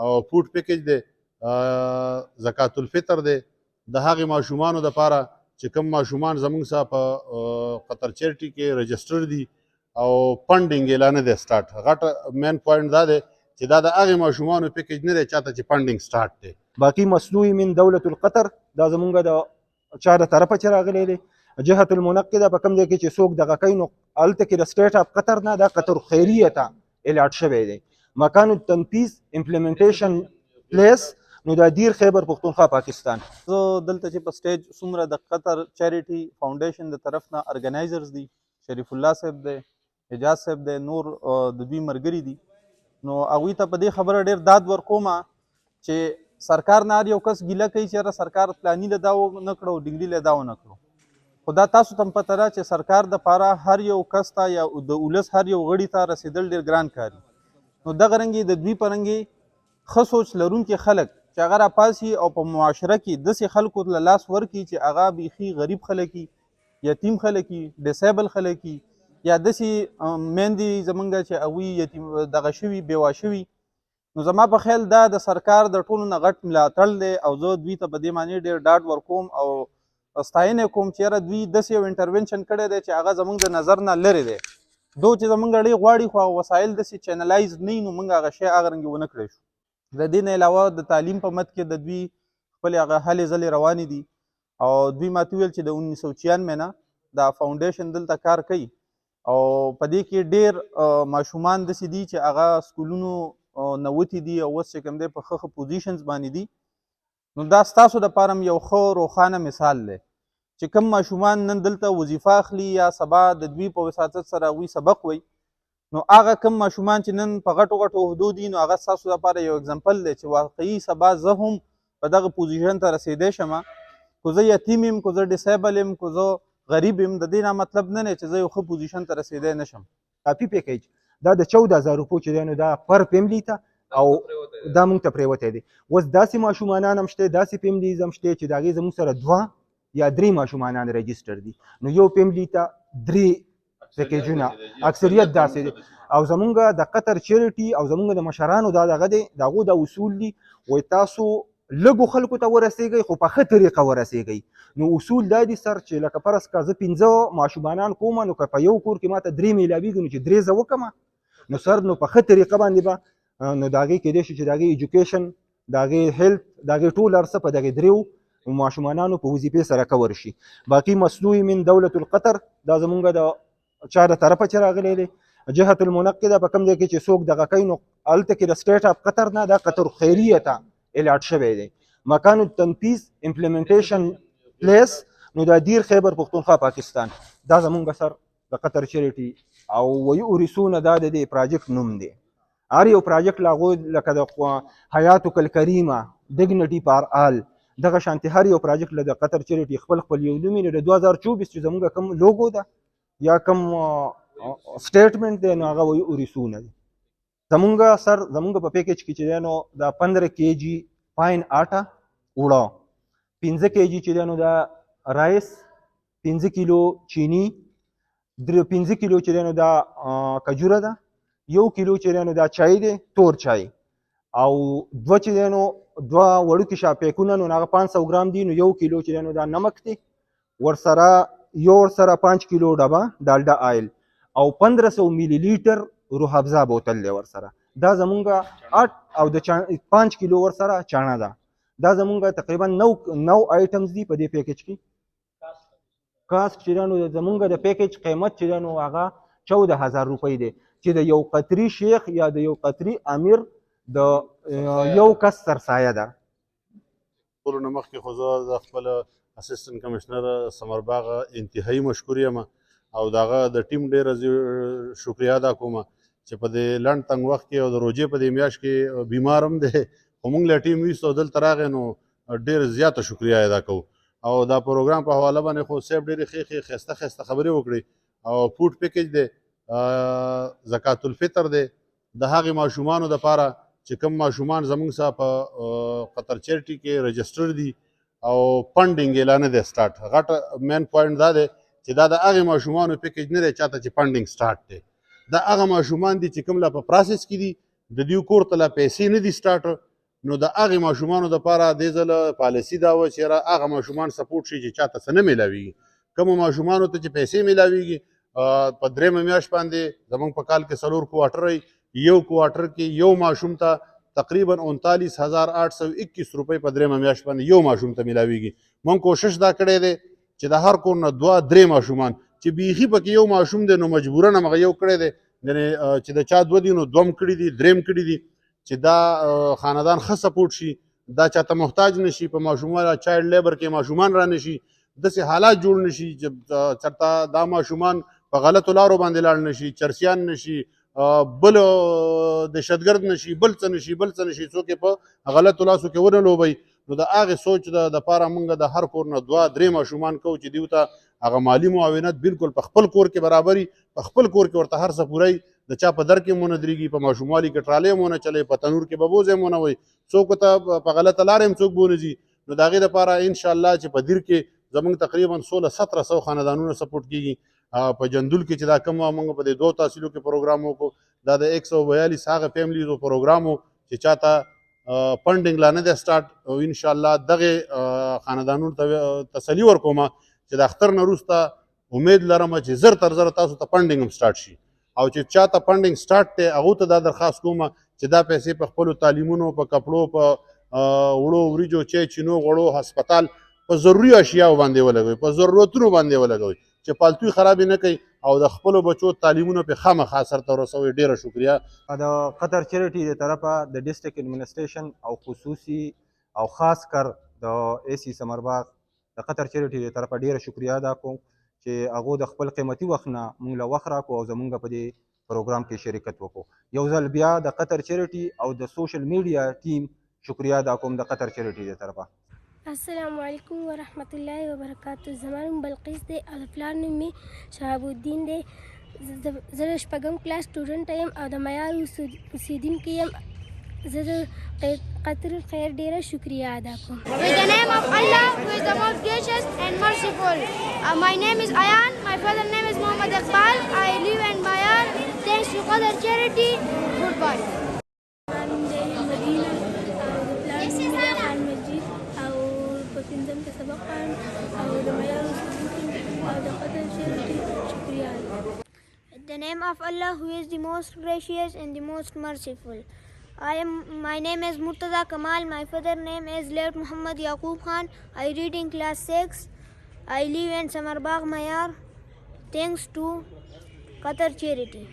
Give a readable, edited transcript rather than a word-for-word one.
او فوډ پیکج دی، زکات الفطر دی. د هغې ماشومانو دپاره چې کوم ماشومان زموږ سره په قطر چیرټي کې رجسټر دي او فنډینګ یې لا نه دی سټارټ. غټه مین پوینټ دا دی چې دا د هغې ماشومانو پیکج نه دی چاته چې فنډینګ سټارټ دی. باقي مصنوعي من دولة القطر دا زمونږ د چا د طرفه چې راغلی دی. جهة المنقده په کوم ځای کې چې څوک دغه کوي نو هلته کې د سټیټ اف قطر نه دا قطر خیریه ته الاټ شوی دی. مکان التنفیذ امپلیمنټیشن پلیس نو دا دیر خیبر پښتونخوا پاکستان. زه دلته چې په سټیج څومره د قطر چیریټي فاونډیشن د طرف نه ارګنایزرز دي، شریف الله صاحب دی، حجاز صاحب دی، نور د دوی ملګري دي، نو هغوی ته په دې خبره ډېر داد ورکومه چې سرکار نه هر یو کس ګیله کوي چې یاره سرکار پلاني له دا ونه کړو، ډیګري له دا ونه کړو. خو دا تاسو ته هم پته ده چې سرکار دپاره هر یو کس ته یا د ولس هر یو غړي ته رسېدل ډېر ګران کاري. نو دغه رنګې د دوی په رنګې ښه سوچ لرونکي خلک چې هغه راپاسي او په معاشره کې داسې خلکو له لاس ورکړي چې هغه بیخي غریب خلک وي، یتیم خلک وي، ډسیبل خلک وي، یا داسې میندې زمونږ چې هغوی یتیم دغه شوي بیوا شوي. نو زما په خیال دا د سرکار د ټولو نه غټ ملاتړ دی او زه دوی ته په دې معنی ډېر ډاډ ورکوم او ستاینه کوم چې یاره دوی داسې یو انټرونشن کړی دی چې هغه زموږ د نظر نه لرې دی. دو چې زموږ اړې غواړي خو هغه وسایل داسې چینلایز نه وي نو موږ هغه شی هغه رنګې ونه کړی شو. د دې نه علاوه د تعلیم په مد کې د دوی خپلې هغه هلې ځلې روانې دي او دوی ماته وویل چې د 1996 نه دا فاونډیشن دلته کار کوي او په دې کې ډېر ماشومان داسې دي چې هغه سکولونو نه وتي دي او اوس چې کوم دی په ښه پوزیشنز باندې دي. نو دا ستاسو دپاره هم یو ښه روښانه مثال دی چې کوم ماشومان نن دلته وظیفه اخلي یا سبا د دوی په وساطت سره هغوی سبق وایي، نو هغه کوم ماشومان چې نن په غټو غټو عهدو دي نو هغه ستاسو دپاره یو اګزامپل دی چې واقعي سبا زه هم په دغه پوزیشن ته رسېدی شم، کو زه یتیم یم، کو زه ډسیبل یم، کو زه غریب یم، د دې نه مطلب نه دی چې زه یو ښه پوزیشن ته رسېدی نه شم. کافي پیکیج دا د 14,000 روپو چې دی نو دا پر فیملی ته او دا موږ ته پرېوتی دی. اوس داسې ماشومانان هم شته، داسې فیملیز هم شته چې د هغې زموږ سره 2 یا 3 ماشومانان رجسټر دي، نو یو فیملی ته 3 پیکیجونه اکثریت داسې دي. او زمونږ د قطر چیریټي او زمونږ د مشرانو دا دغه دی، د هغو دا اصول دي وایي تاسو لږو خلکو ته ورسېږئ خو په ښه طریقه ورسېږئ. نو اصول دا دي سر چې لکه فرض که زه 15 ماشومانان کوم نو که په یو کور کې ماته 3 میلاویږي نو چې 3 زه وکړم نو سر نو په ښه طریقه باندې به نو د هغې کیدای شي چې د هغې ایجوکیشن، د هغې هیلث، د هغې ټول هر څه په دغې 3 ماشومانانو په وظیفې سره کور شي. باقي مصنوعي من دولة القطر دا زمونږ د چا د طرفه چې راغلی دی. جهة المنقده په کوم ځای کې چې څوک دغه کوي نو هلته کې د سټیټ اف قطر نه دا قطر خیریه ته الاټ شوی دی. مکان التنفیذ امپلیمنټیشن پلیس نو دا دیر خیبر پښتونخوا پاکستان. دا زمونږ سر د قطر چیریټي او ویورثونه دا د دې پراجیکټ نوم دی. هر یو پراجیکټ له هغو لکه د حیاتک الکریمه، ډیګنټي فار آل، دغه شانتې هر یو پراجیکټ له د قطر چیریټي خپل یو نوم یې د 2024 چې زموږ کوم لوګو ده یا کوم سټیټمنټ دی نو هغه ویورثونه دي. زمونږ سر زمونږ په پیکیج کې چې دی نو دا 15 kg فاین آټا اوړه، 15 kg چې دی نو دا رایس، 15 کیلو چینی، 15 کیلو چې دی نو دا کجوره ده، 1 کیلو چې دی نو دا چای دی تور چای، او 2 چې دی نو 2 وړوکي شاپیکونه نو هغه 500 ګرام دي، نو 1 کیلو چې دی نو دا نمک دی، ورسره 5 کیلو ډبه ډالډا آیل او 1500 میلی لیټر روح افزا بوتل دی ورسره. دا زمونږ 8 او د 5 کیلو ورسره چاڼه ده. دا زمونږ تقریبا 9 آیټمز دي په دې پیکیج کې. کاسټ چې دی نو زمونږ د پیکیج قیمت چې دی نو هغه 14,000 روپۍ دی چې د یو قطري شیخ یا د یو قطري امیر د یو کس سرسایه ده. ټولو نه مخکې خو زه د خپل اسسټنټ کمشنر ثمرباغ انتهایی مشکور یم او د هغه د ټیم ډېره شکریه ادا کوم چې په دې لنډ تنګ وخت کې او د روژې په دې میاشت کې بیمار هم دی خو موږ له ټیم ویستو دلته راغی نو ډېر زیاته شکریه ادا کوو. او دا پروګرام په حواله باندې خو صاحب ډېرې ښې ښایسته ښایسته خبرې وکړې او فوډ پیکج دی، زکات الفطر دی، د هغې ماشومانو دپاره چې کوم ماشومان زموږ سره په قطر چیرټي کې رجسټر دي او فنډینګ یې لا نه دی سټارټ. غټه مین پوینټ دا دی چې دا د هغې ماشومانو پیکج نه دی چاته چې فنډینګ سټارټ دی. دا هغه ماشومان دي چې کوم لا په پروسس کې دي د دیو کور ته لا پیسې نه دي سټارټ، نو د هغې ماشومانو دپاره دې ځله پالیسي دا وه چې یاره هغه ماشومان سپورټ شي چې چاته څه نه میلاویږي. کومو ماشومانو ته چې پیسې میلاویږي په درېیمه میاشت باندې زموږ په کال کې 4 کوارټر یو کوارټر کې یو ماشوم ته تقریبا 39,821 روپۍ په درېیمه میاشت باندې یو ماشوم ته میلاویږي. موږ کوشش دا کړی دی چې د هر کور نه 2-3 ماشومان چې بیخي پکې یو ماشوم دی نو مجبورن همغه یو کړی دی، یعنې چې د چا 2 دي نو 2 کړي دي 3 کړي دي چې دا خاندان ښه سپورټ شي، دا چاته محتاج نشي، په ماشومان چایلډ لیبر کې ماشومان را نشي، داسې حالات جوړ نشي چې چېرته دا ماشومان په غلطو لارو باندې لاړ نشي، چرسیان نشي، بل دهشتګرد نشي، بل څه نشي بل څه نشي، څوک یې په غلطو لاسو کې ونه لوبوي. نو د هغې سوچ دپاره موږ د هر کور نه 2-3 ماشومان کوو چې دیو ته هغه مالي معاونت بالکل په خپل کور کې برابري، په خپل کور کې ورته هر څه پوری، د چا په در کې مو نه درېږي، په ماشوموالي کې ټرالۍ مو نه چلی، په تنور کې به بوځی مو نه وی، څوک ته په غلطه لاره هم څوک بونه ځي. نو د هغې دپاره انشاءالله چې په دیر کې زموږ تقریبا 1600-1700 خاندانونه سپورټ کېږي. په جندول کې چې دا کوم موږ په دې 2 تحصیلو کې پروګرام وکړو، دا د 142 هغه فیملیزو پروګرام و چې چاته فنډینګ لا نه دی سټارټ، او انشاءالله دغې خاندانونو ته تسلي ورکوم چې د اختر نه وروسته امید لرم چې زر تر زره تاسو ته فنډینګ هم سټارټ شي، او چې چاته فنډینګ سټارټ دی هغو ته دا درخواست کوم چې دا پیسې په خپلو تعلیمونو، په کپړو، په وړو وریجو، چای چینو، غوړو، هسپتال، په ضروري اشیاو باندې ولګوئ، په ضرورتونو باندې ولګوئ چې پالتوی خرابې نه کوي، او د خپلو بچو تعلیمونو پې خامخا سرته ورسوئ. ډېره شکریه. د قطر چیریټي د طرفه د ډسټرکټ ایډمنسټریشن او خصوصي او خاص کر د اے سی سمرباغ د قطر چیریټي د طرفه ډېره شکریه ادا کوم چې هغو د خپل قیمتي وخت نه موږ له وخت راکړو او زموږ په دې پروګرام کې شرکت وکړو. یو ځل بیا د قطر چیریټي او د سوشل میډیا ټیم شکریه ادا کوم د قطر چیریټي د طرفه. السلام علیکم ورحمت الله وبرکاتہ. زما نوم بلقیس دی او د پلار نوم مې شهاب الدین دی. زه د 8م کلاس سټوډنټ یم او د معیار اوسیدونکی یم. زه د قطر خیر ډیره شکریه ادا کوم. With the name of Allah, who is the most gracious and merciful. My name is Ayan. My father name is Muhammad Iqbal. I live in Bayar. Thanks to Qatar Charity. Goodbye. With the name of Allah, who is the most gracious and the most merciful. My name is Murtaza Kamal. My father name is late Muhammad Yaqub Khan. I read in class 6. I live in Samarbagh Mayar. Thanks to Qatar Charity.